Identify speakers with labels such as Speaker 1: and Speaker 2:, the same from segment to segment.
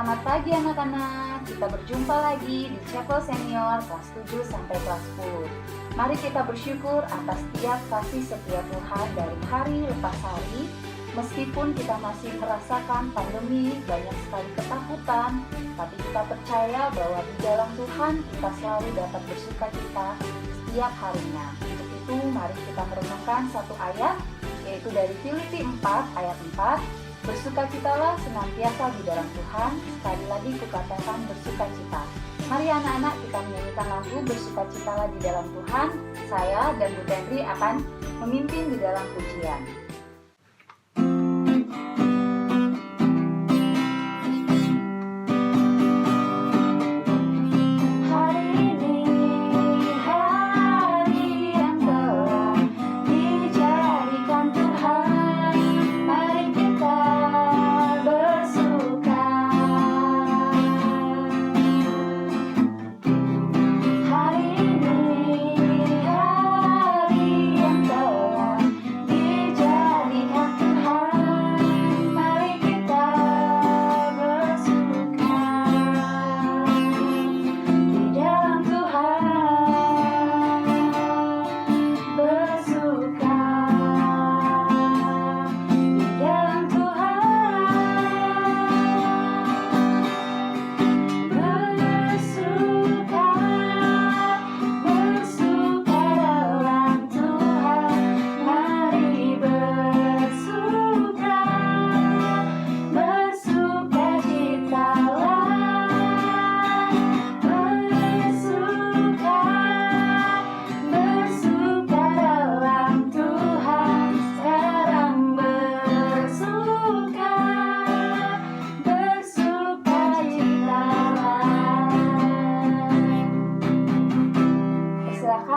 Speaker 1: Selamat pagi anak-anak, kita berjumpa lagi di Chapel Senior kelas 7 sampai kelas 10. Mari kita bersyukur atas setiap kasih setia Tuhan dari hari lepas hari. Meskipun kita masih merasakan pandemi, banyak sekali ketakutan, tapi kita percaya bahwa di dalam Tuhan kita selalu dapat bersuka cita setiap harinya. Untuk itu mari kita merenungkan satu ayat, yaitu dari Filipi 4 ayat 4. Bersukacitalah senantiasa di dalam Tuhan, sekali lagi kukatakan bersukacita. Mari anak-anak kita menyanyikan lagu Bersukacitalah di dalam Tuhan. Saya dan Bu Tendri akan memimpin di dalam pujian.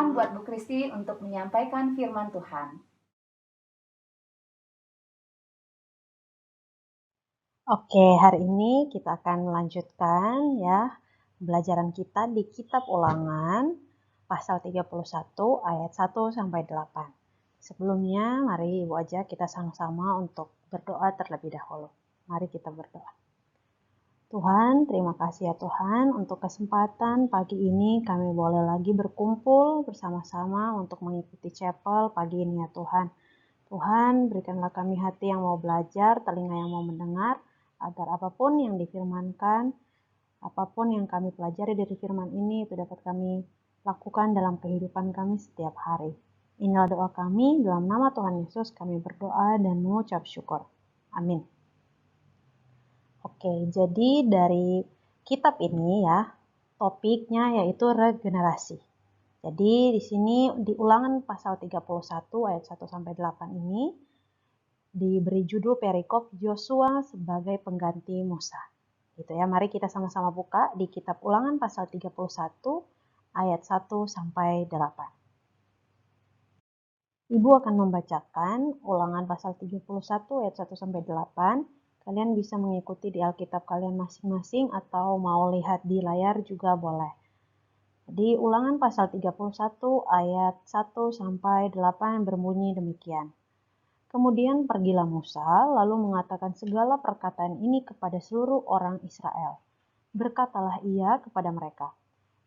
Speaker 1: Buat Bu Kristi untuk menyampaikan firman Tuhan.
Speaker 2: Oke, hari ini kita akan melanjutkan ya pembelajaran kita di Kitab Ulangan pasal 31 ayat 1 sampai 8. Sebelumnya, mari Ibu ajak kita sama-sama untuk berdoa terlebih dahulu. Mari kita berdoa. Tuhan, terima kasih ya Tuhan untuk kesempatan pagi ini kami boleh lagi berkumpul bersama-sama untuk mengikuti chapel pagi ini ya Tuhan. Tuhan, berikanlah kami hati yang mau belajar, telinga yang mau mendengar, agar apapun yang difirmankan, apapun yang kami pelajari dari firman ini itu dapat kami lakukan dalam kehidupan kami setiap hari. Inilah doa kami, dalam nama Tuhan Yesus kami berdoa dan mengucap syukur. Amin. Oke, jadi dari kitab ini ya, topiknya yaitu regenerasi. Jadi di sini di Ulangan pasal 31 ayat 1 sampai 8 ini diberi judul perikop Yosua sebagai pengganti Musa. Gitu ya. Mari kita sama-sama buka di kitab Ulangan pasal 31 ayat 1 sampai 8. Ibu akan membacakan Ulangan pasal 31 ayat 1 sampai 8. Kalian bisa mengikuti di Alkitab kalian masing-masing atau mau lihat di layar juga boleh. Di Ulangan pasal 31 ayat 1 sampai 8 berbunyi demikian. Kemudian pergilah Musa lalu mengatakan segala perkataan ini kepada seluruh orang Israel. Berkatalah ia kepada mereka,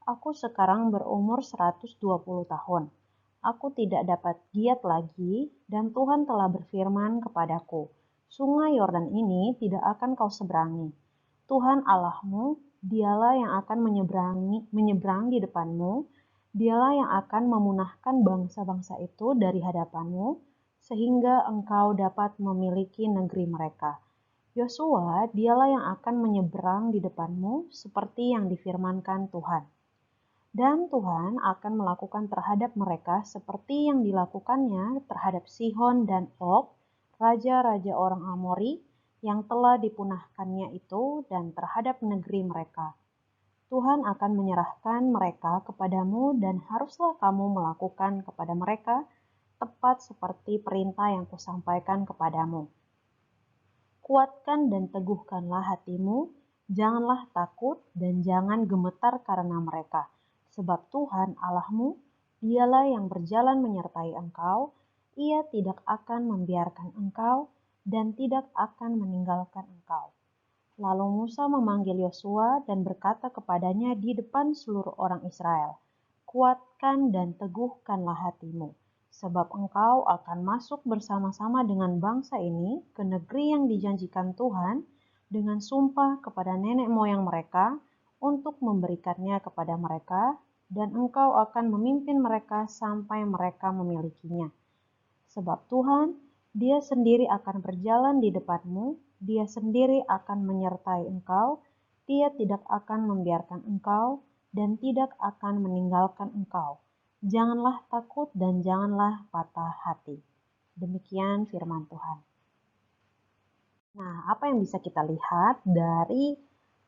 Speaker 2: aku sekarang berumur 120 tahun. Aku tidak dapat giat lagi dan Tuhan telah berfirman kepadaku, sungai Yordan ini tidak akan kau seberangi. Tuhan Allahmu, dialah yang akan menyeberang di depanmu, dialah yang akan memunahkan bangsa-bangsa itu dari hadapanmu, sehingga engkau dapat memiliki negeri mereka. Yosua, dialah yang akan menyeberang di depanmu seperti yang difirmankan Tuhan. Dan Tuhan akan melakukan terhadap mereka seperti yang dilakukannya terhadap Sihon dan Og, raja-raja orang Amori yang telah dipunahkannya itu dan terhadap negeri mereka. Tuhan akan menyerahkan mereka kepadamu dan haruslah kamu melakukan kepada mereka tepat seperti perintah yang kusampaikan kepadamu. Kuatkan dan teguhkanlah hatimu, janganlah takut dan jangan gemetar karena mereka. Sebab Tuhan Allahmu, dialah yang berjalan menyertai engkau, ia tidak akan membiarkan engkau dan tidak akan meninggalkan engkau. Lalu Musa memanggil Yosua dan berkata kepadanya di depan seluruh orang Israel, "Kuatkan dan teguhkanlah hatimu, sebab engkau akan masuk bersama-sama dengan bangsa ini ke negeri yang dijanjikan Tuhan dengan sumpah kepada nenek moyang mereka untuk memberikannya kepada mereka, dan engkau akan memimpin mereka sampai mereka memilikinya. Sebab Tuhan, Dia sendiri akan berjalan di depanmu, Dia sendiri akan menyertai engkau, Dia tidak akan membiarkan engkau, dan tidak akan meninggalkan engkau. Janganlah takut dan janganlah patah hati." Demikian firman Tuhan. Nah, apa yang bisa kita lihat dari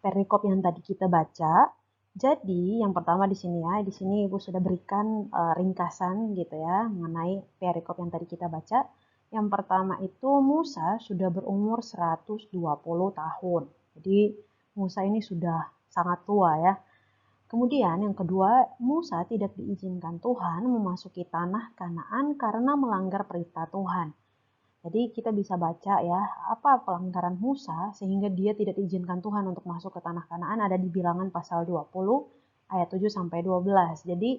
Speaker 2: perikop yang tadi kita baca? Jadi, yang pertama di sini ya, di sini Ibu sudah berikan ringkasan gitu ya mengenai perikop yang tadi kita baca. Yang pertama itu Musa sudah berumur 120 tahun. Jadi, Musa ini sudah sangat tua ya. Kemudian yang kedua, Musa tidak diizinkan Tuhan memasuki tanah Kanaan karena melanggar perintah Tuhan. Jadi kita bisa baca ya, apa pelanggaran Musa sehingga dia tidak diizinkan Tuhan untuk masuk ke tanah Kanaan, ada di Bilangan pasal 20 ayat 7 sampai 12. Jadi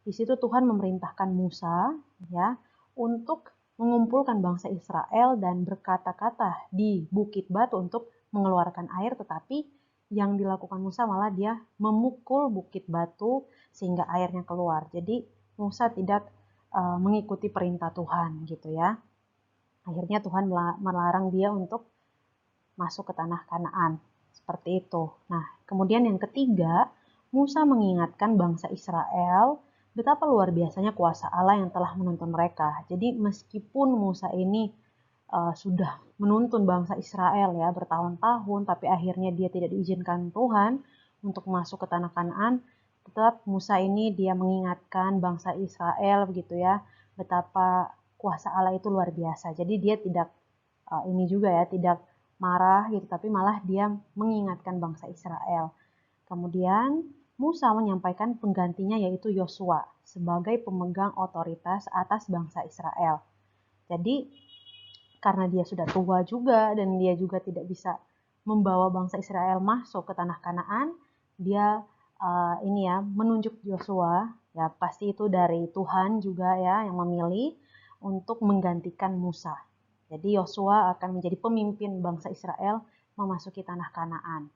Speaker 2: di situ Tuhan memerintahkan Musa ya untuk mengumpulkan bangsa Israel dan berkata-kata di bukit batu untuk mengeluarkan air, tetapi yang dilakukan Musa malah dia memukul bukit batu sehingga airnya keluar. Jadi Musa tidak mengikuti perintah Tuhan gitu ya. Akhirnya Tuhan melarang dia untuk masuk ke tanah Kanaan. Seperti itu. Nah, kemudian yang ketiga, Musa mengingatkan bangsa Israel betapa luar biasanya kuasa Allah yang telah menuntun mereka. Jadi meskipun Musa ini sudah menuntun bangsa Israel ya bertahun-tahun, tapi akhirnya dia tidak diizinkan Tuhan untuk masuk ke tanah Kanaan, tetap Musa ini dia mengingatkan bangsa Israel begitu ya, betapa kuasa Allah itu luar biasa. Jadi dia tidak ini juga ya, tidak marah gitu, tapi malah dia mengingatkan bangsa Israel. Kemudian Musa menyampaikan penggantinya yaitu Yosua sebagai pemegang otoritas atas bangsa Israel. Jadi karena dia sudah tua juga dan dia juga tidak bisa membawa bangsa Israel masuk ke tanah Kanaan, dia ini ya menunjuk Yosua, ya pasti itu dari Tuhan juga ya yang memilih untuk menggantikan Musa. Jadi Yosua akan menjadi pemimpin bangsa Israel memasuki tanah Kanaan.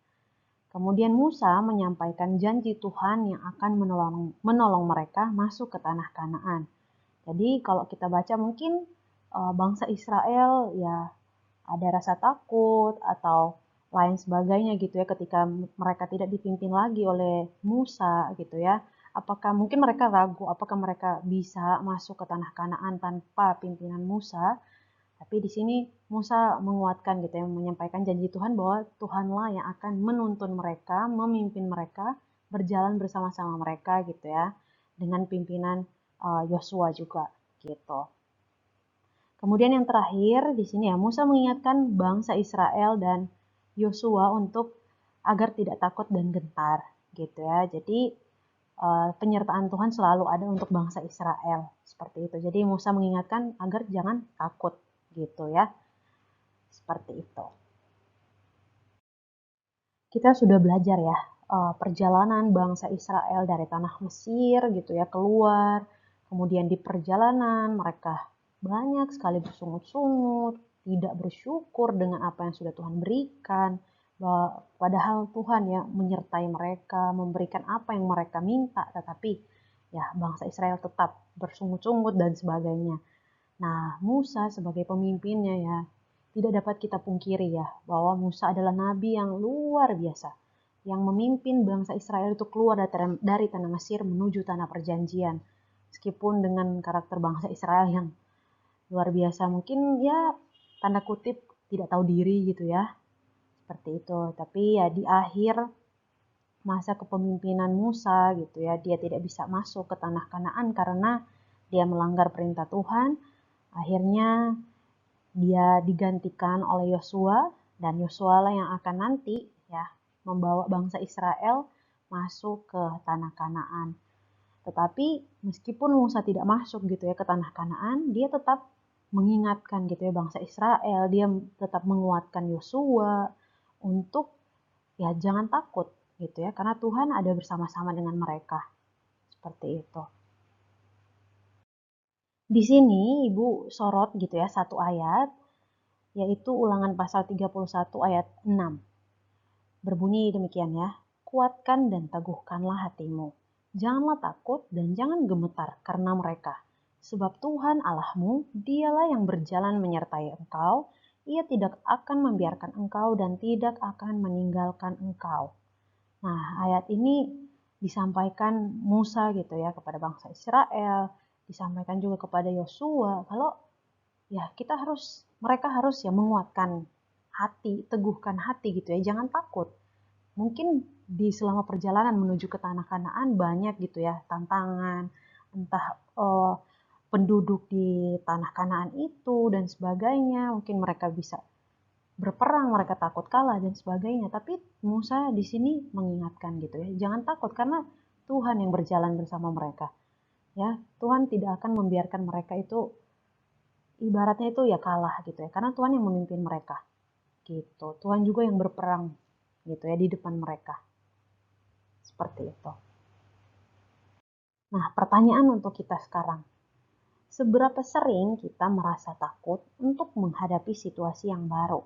Speaker 2: Kemudian Musa menyampaikan janji Tuhan yang akan menolong mereka masuk ke tanah Kanaan. Jadi kalau kita baca mungkin bangsa Israel ya ada rasa takut atau lain sebagainya gitu ya ketika mereka tidak dipimpin lagi oleh Musa gitu ya. Apakah mungkin mereka ragu apakah mereka bisa masuk ke tanah Kanaan tanpa pimpinan Musa? Tapi di sini Musa menguatkan gitu ya, menyampaikan janji Tuhan bahwa Tuhanlah yang akan menuntun mereka, memimpin mereka, berjalan bersama-sama mereka gitu ya, dengan pimpinan Yosua juga gitu. Kemudian yang terakhir di sini ya Musa mengingatkan bangsa Israel dan Yosua untuk agar tidak takut dan gentar gitu ya. Jadi penyertaan Tuhan selalu ada untuk bangsa Israel seperti itu. Jadi Musa mengingatkan agar jangan takut gitu ya. Seperti itu. Kita sudah belajar ya perjalanan bangsa Israel dari tanah Mesir gitu ya keluar. Kemudian di perjalanan mereka banyak sekali bersungut-sungut, tidak bersyukur dengan apa yang sudah Tuhan berikan. Padahal Tuhan ya menyertai mereka, memberikan apa yang mereka minta, tetapi ya bangsa Israel tetap bersungut-sungut dan sebagainya. Nah, Musa sebagai pemimpinnya ya, tidak dapat kita pungkiri ya, bahwa Musa adalah nabi yang luar biasa, yang memimpin bangsa Israel itu keluar dari tanah Mesir menuju tanah perjanjian. Meskipun dengan karakter bangsa Israel yang luar biasa, mungkin ya tanda kutip tidak tahu diri gitu ya, seperti itu. Tapi ya di akhir masa kepemimpinan Musa gitu ya, dia tidak bisa masuk ke tanah Kanaan karena dia melanggar perintah Tuhan. Akhirnya dia digantikan oleh Yosua dan Yosua lah yang akan nanti ya membawa bangsa Israel masuk ke tanah Kanaan. Tetapi meskipun Musa tidak masuk gitu ya ke tanah Kanaan, dia tetap mengingatkan gitu ya bangsa Israel, dia tetap menguatkan Yosua untuk ya jangan takut gitu ya, karena Tuhan ada bersama-sama dengan mereka. Seperti itu. Di sini Ibu sorot gitu ya satu ayat, yaitu Ulangan pasal 31 ayat 6. Berbunyi demikian ya, kuatkan dan teguhkanlah hatimu. Janganlah takut dan jangan gemetar karena mereka. Sebab Tuhan Allahmu, dialah yang berjalan menyertai engkau, ia tidak akan membiarkan engkau dan tidak akan meninggalkan engkau. Nah, ayat ini disampaikan Musa gitu ya kepada bangsa Israel, disampaikan juga kepada Yosua kalau ya mereka harus ya menguatkan hati, teguhkan hati gitu ya, jangan takut. Mungkin di selama perjalanan menuju ke tanah Kanaan banyak gitu ya tantangan, entah penduduk di tanah Kanaan itu dan sebagainya, mungkin mereka bisa berperang, mereka takut kalah dan sebagainya. Tapi Musa di sini mengingatkan gitu ya, jangan takut karena Tuhan yang berjalan bersama mereka. Ya, Tuhan tidak akan membiarkan mereka itu ibaratnya itu ya kalah gitu ya, karena Tuhan yang memimpin mereka. Gitu. Tuhan juga yang berperang gitu ya di depan mereka. Seperti itu. Nah, pertanyaan untuk kita sekarang. Seberapa sering kita merasa takut untuk menghadapi situasi yang baru?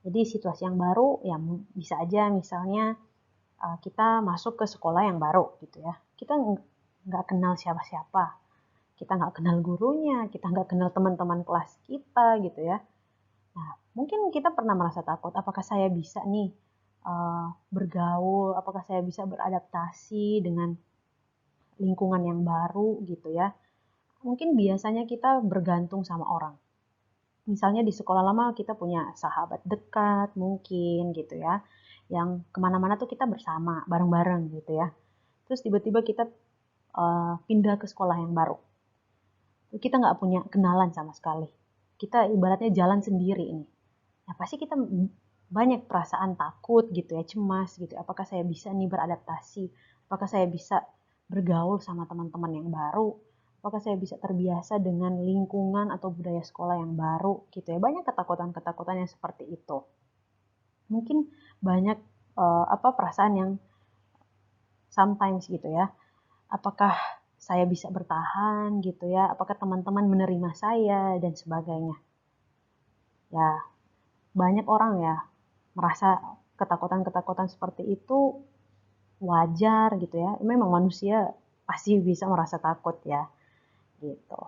Speaker 2: Jadi situasi yang baru ya bisa aja misalnya kita masuk ke sekolah yang baru gitu ya. Kita nggak kenal siapa-siapa. Kita nggak kenal gurunya, kita nggak kenal teman-teman kelas kita gitu ya. Nah, mungkin kita pernah merasa takut, apakah saya bisa nih bergaul, apakah saya bisa beradaptasi dengan lingkungan yang baru gitu ya. Mungkin biasanya kita bergantung sama orang. Misalnya di sekolah lama kita punya sahabat dekat mungkin gitu ya, yang kemana-mana tuh kita bersama, bareng-bareng gitu ya. Terus tiba-tiba kita pindah ke sekolah yang baru. Kita nggak punya kenalan sama sekali. Kita ibaratnya jalan sendiri ini. Nah, pasti kita banyak perasaan takut gitu ya, cemas gitu. Apakah saya bisa nih beradaptasi? Apakah saya bisa bergaul sama teman-teman yang baru? Apakah saya bisa terbiasa dengan lingkungan atau budaya sekolah yang baru gitu ya? Banyak ketakutan-ketakutan yang seperti itu. Mungkin banyak perasaan yang sometimes gitu ya. Apakah saya bisa bertahan gitu ya? Apakah teman-teman menerima saya dan sebagainya? Ya, banyak orang ya merasa ketakutan-ketakutan seperti itu wajar gitu ya. Memang manusia pasti bisa merasa takut ya gitu.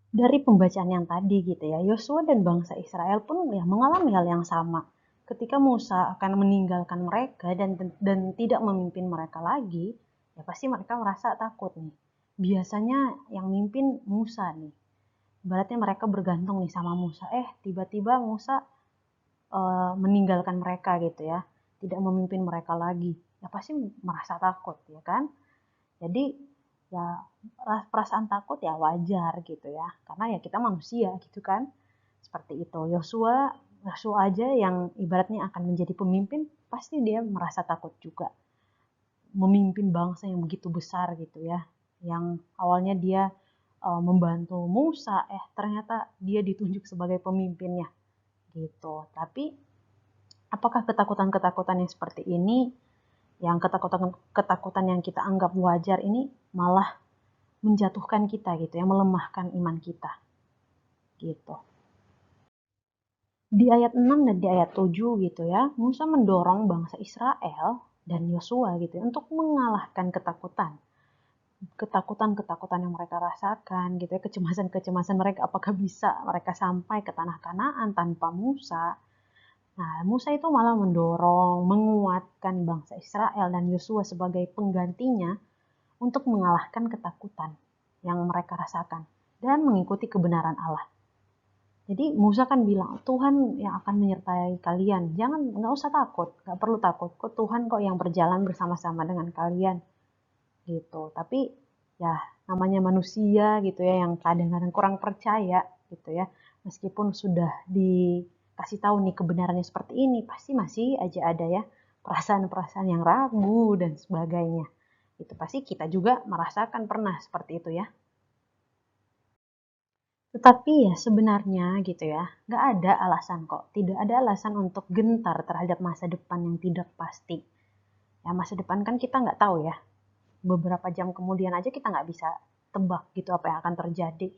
Speaker 2: Dari pembacaan yang tadi gitu ya, Yosua dan bangsa Israel pun ya mengalami hal yang sama. Ketika Musa akan meninggalkan mereka dan tidak memimpin mereka lagi, ya pasti mereka merasa takut nih. Biasanya yang mimpin Musa nih. Ibaratnya mereka bergantung nih sama Musa. Tiba-tiba Musa meninggalkan mereka gitu ya, tidak memimpin mereka lagi, ya pasti merasa takut ya kan. Jadi ya perasaan takut ya wajar gitu ya, karena ya kita manusia gitu kan. Seperti itu. Yosua aja yang ibaratnya akan menjadi pemimpin, pasti dia merasa takut juga. Memimpin bangsa yang begitu besar gitu ya, yang awalnya dia membantu Musa, ternyata dia ditunjuk sebagai pemimpinnya gitu. Tapi apakah ketakutan-ketakutan yang seperti ini, yang ketakutan yang kita anggap wajar ini malah menjatuhkan kita gitu ya, melemahkan iman kita gitu. Di ayat 6 dan di ayat 7 gitu ya, Musa mendorong bangsa Israel dan Yosua gitu ya, untuk mengalahkan ketakutan yang mereka rasakan gitu ya, kecemasan mereka, apakah bisa mereka sampai ke tanah Kanaan tanpa Musa. Nah, Musa itu malah mendorong, menguatkan bangsa Israel dan Yosua sebagai penggantinya untuk mengalahkan ketakutan yang mereka rasakan dan mengikuti kebenaran Allah. Jadi Musa kan bilang, Tuhan yang akan menyertai kalian. Nggak usah takut, nggak perlu takut. Kok Tuhan kok yang berjalan bersama-sama dengan kalian. Gitu. Tapi ya namanya manusia gitu ya, yang kadang-kadang kurang percaya gitu ya. Meskipun sudah dikasih tahu nih kebenarannya seperti ini, pasti masih aja ada ya perasaan-perasaan yang ragu dan sebagainya. Itu pasti kita juga merasakan pernah seperti itu ya. Tetapi ya sebenarnya gitu ya, nggak ada alasan kok. Tidak ada alasan untuk gentar terhadap masa depan yang tidak pasti. Ya masa depan kan kita nggak tahu ya. Beberapa jam kemudian aja kita nggak bisa tebak gitu apa yang akan terjadi.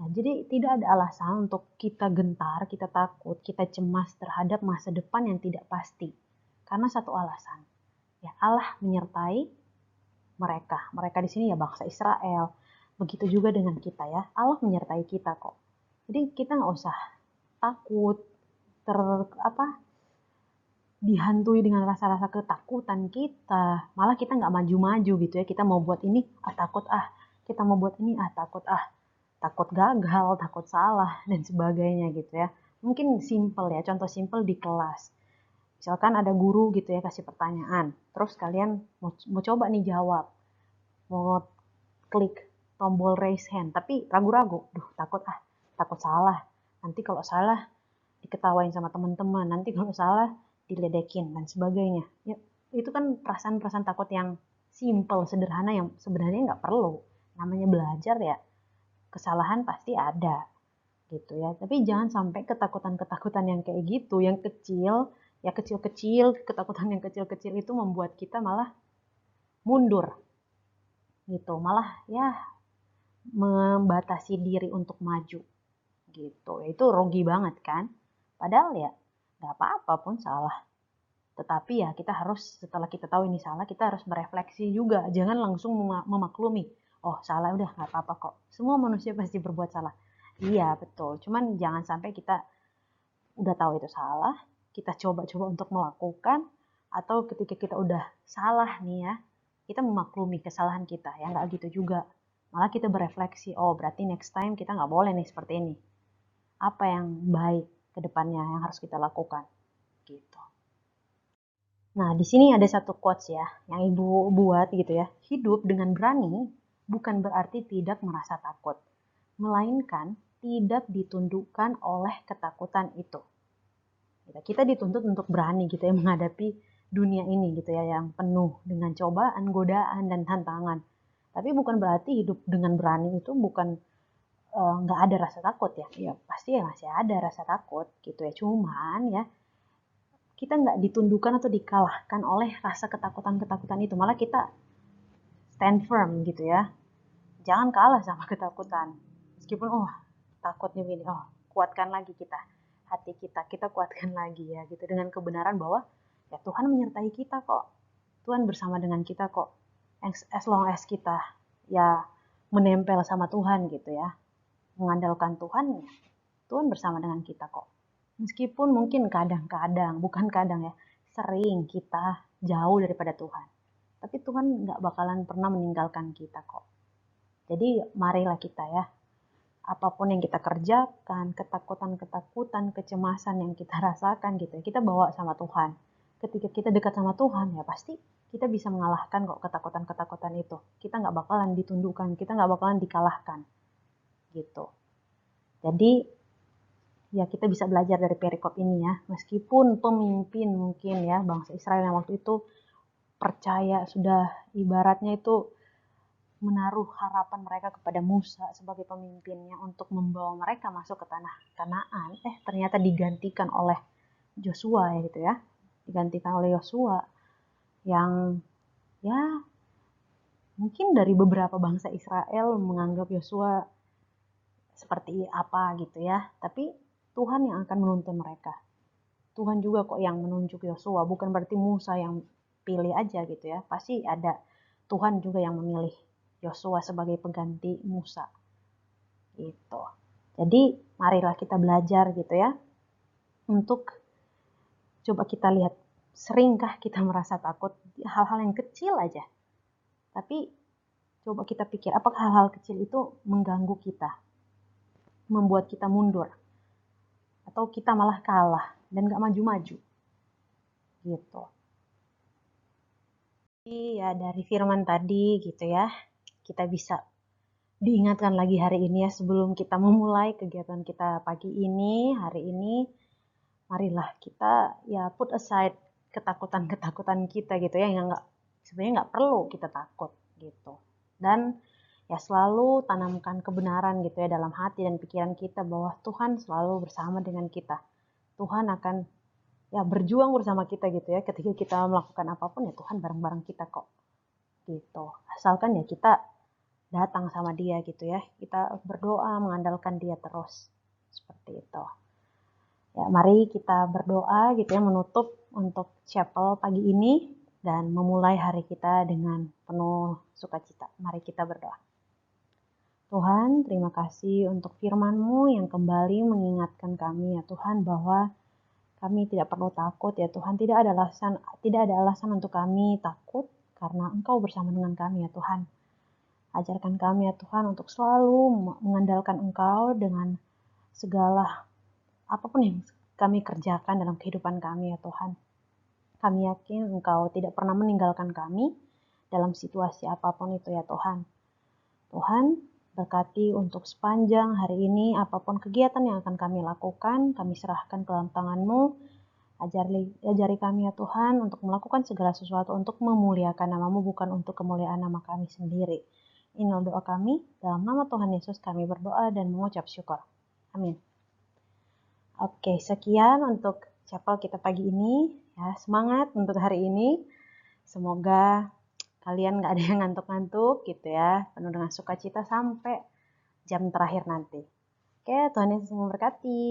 Speaker 2: Nah, jadi tidak ada alasan untuk kita gentar, kita takut, kita cemas terhadap masa depan yang tidak pasti. Karena satu alasan, ya Allah menyertai mereka. Mereka di sini ya bangsa Israel. Begitu juga dengan kita ya, Allah menyertai kita kok. Jadi kita nggak usah takut, ter apa dihantui dengan rasa-rasa ketakutan kita. Malah kita nggak maju-maju gitu ya. Kita mau buat ini, takut Kita mau buat ini, takut Takut gagal, takut salah, dan sebagainya gitu ya. Mungkin simple ya, contoh simple di kelas. Misalkan ada guru gitu ya kasih pertanyaan, terus kalian mau coba nih jawab, mau klik tombol raise hand, tapi ragu-ragu, takut salah. Nanti kalau salah diketawain sama teman-teman, nanti kalau salah diledekin dan sebagainya. Ya, itu kan perasaan-perasaan takut yang simple, sederhana yang sebenarnya nggak perlu. Namanya belajar ya, kesalahan pasti ada gitu ya. Tapi jangan sampai ketakutan-ketakutan yang kayak gitu, yang kecil, ya kecil-kecil, ketakutan yang kecil-kecil itu membuat kita malah mundur gitu. Malah ya membatasi diri untuk maju gitu. Itu rugi banget kan? Padahal ya nggak apa-apa pun salah. Tetapi ya kita harus setelah kita tahu ini salah, kita harus merefleksi juga. Jangan langsung memaklumi. Oh salah udah nggak apa-apa kok. Semua manusia pasti berbuat salah. Iya betul. Cuman jangan sampai kita udah tahu itu salah, kita coba-coba untuk melakukan, atau ketika kita udah salah nih ya, kita memaklumi kesalahan kita. Ya nggak gitu juga. Malah kita berefleksi, oh berarti next time kita nggak boleh nih seperti ini. Apa yang baik ke depannya yang harus kita lakukan gitu. Nah, di sini ada satu quotes ya, yang Ibu buat gitu ya. Hidup dengan berani bukan berarti tidak merasa takut, melainkan tidak ditundukkan oleh ketakutan itu. Kita dituntut untuk berani gitu ya menghadapi dunia ini gitu ya yang penuh dengan cobaan, godaan, dan tantangan. Tapi bukan berarti hidup dengan berani itu bukan nggak ada rasa takut ya. Ya pasti ya masih ada rasa takut gitu ya. Cuman ya kita nggak ditundukkan atau dikalahkan oleh rasa ketakutan-ketakutan itu. Malah kita stand firm gitu ya. Jangan kalah sama ketakutan. Meskipun, oh takutnya begini, oh kuatkan lagi kita. Hati kita, kita kuatkan lagi ya gitu. Dengan kebenaran bahwa ya Tuhan menyertai kita kok. Tuhan bersama dengan kita kok. As long as kita ya menempel sama Tuhan gitu ya. Mengandalkan Tuhan, ya Tuhan bersama dengan kita kok. Meskipun mungkin kadang-kadang, bukan kadang ya, sering kita jauh daripada Tuhan. Tapi Tuhan nggak bakalan pernah meninggalkan kita kok. Jadi marilah kita ya, apapun yang kita kerjakan, ketakutan-ketakutan, kecemasan yang kita rasakan gitu ya, kita bawa sama Tuhan. Ketika kita dekat sama Tuhan ya pasti kita bisa mengalahkan kok ketakutan-ketakutan itu. Kita nggak bakalan ditundukkan, kita nggak bakalan dikalahkan gitu. Jadi ya kita bisa belajar dari perikop ini ya. Meskipun pemimpin mungkin ya bangsa Israel yang waktu itu percaya sudah ibaratnya itu menaruh harapan mereka kepada Musa sebagai pemimpinnya untuk membawa mereka masuk ke tanah Kanaan. Ternyata digantikan oleh Joshua ya gitu ya. Digantikan oleh Yosua yang ya mungkin dari beberapa bangsa Israel menganggap Yosua seperti apa gitu ya. Tapi Tuhan yang akan menuntun mereka. Tuhan juga kok yang menunjuk Yosua, bukan berarti Musa yang pilih aja gitu ya. Pasti ada Tuhan juga yang memilih Yosua sebagai pengganti Musa. Gitu. Jadi marilah kita belajar gitu ya. Untuk coba kita lihat, seringkah kita merasa takut hal-hal yang kecil aja. Tapi coba kita pikir, apakah hal-hal kecil itu mengganggu kita, membuat kita mundur, atau kita malah kalah dan gak maju-maju gitu. Jadi ya dari firman tadi gitu ya, kita bisa diingatkan lagi hari ini ya sebelum kita memulai kegiatan kita pagi ini, hari ini, marilah kita ya put aside ketakutan-ketakutan kita gitu ya, yang sebenarnya nggak perlu kita takut gitu. Dan ya selalu tanamkan kebenaran gitu ya dalam hati dan pikiran kita bahwa Tuhan selalu bersama dengan kita. Tuhan akan ya berjuang bersama kita gitu ya. Ketika kita melakukan apapun ya Tuhan bareng-bareng kita kok. Gitu. Asalkan ya kita datang sama Dia gitu ya. Kita berdoa mengandalkan Dia terus. Seperti itu. Ya, mari kita berdoa gitu ya menutup untuk chapel pagi ini dan memulai hari kita dengan penuh sukacita. Mari kita berdoa. Tuhan, terima kasih untuk firman-Mu yang kembali mengingatkan kami ya Tuhan bahwa kami tidak perlu takut ya Tuhan. Tidak ada alasan untuk kami takut karena Engkau bersama dengan kami ya Tuhan. Ajarkan kami ya Tuhan untuk selalu mengandalkan Engkau dengan segala apapun yang kami kerjakan dalam kehidupan kami ya Tuhan. Kami yakin Engkau tidak pernah meninggalkan kami dalam situasi apapun itu ya Tuhan. Tuhan, berkati untuk sepanjang hari ini, apapun kegiatan yang akan kami lakukan, kami serahkan ke dalam tangan-Mu. Ajari kami ya Tuhan untuk melakukan segala sesuatu untuk memuliakan nama-Mu, bukan untuk kemuliaan nama kami sendiri. Inilah doa kami, dalam nama Tuhan Yesus kami berdoa dan mengucap syukur. Amin. Oke, sekian untuk chapel kita pagi ini. Ya, semangat untuk hari ini. Semoga kalian gak ada yang ngantuk-ngantuk gitu ya. Penuh dengan sukacita sampai jam terakhir nanti. Oke, Tuhan Yesus memberkati.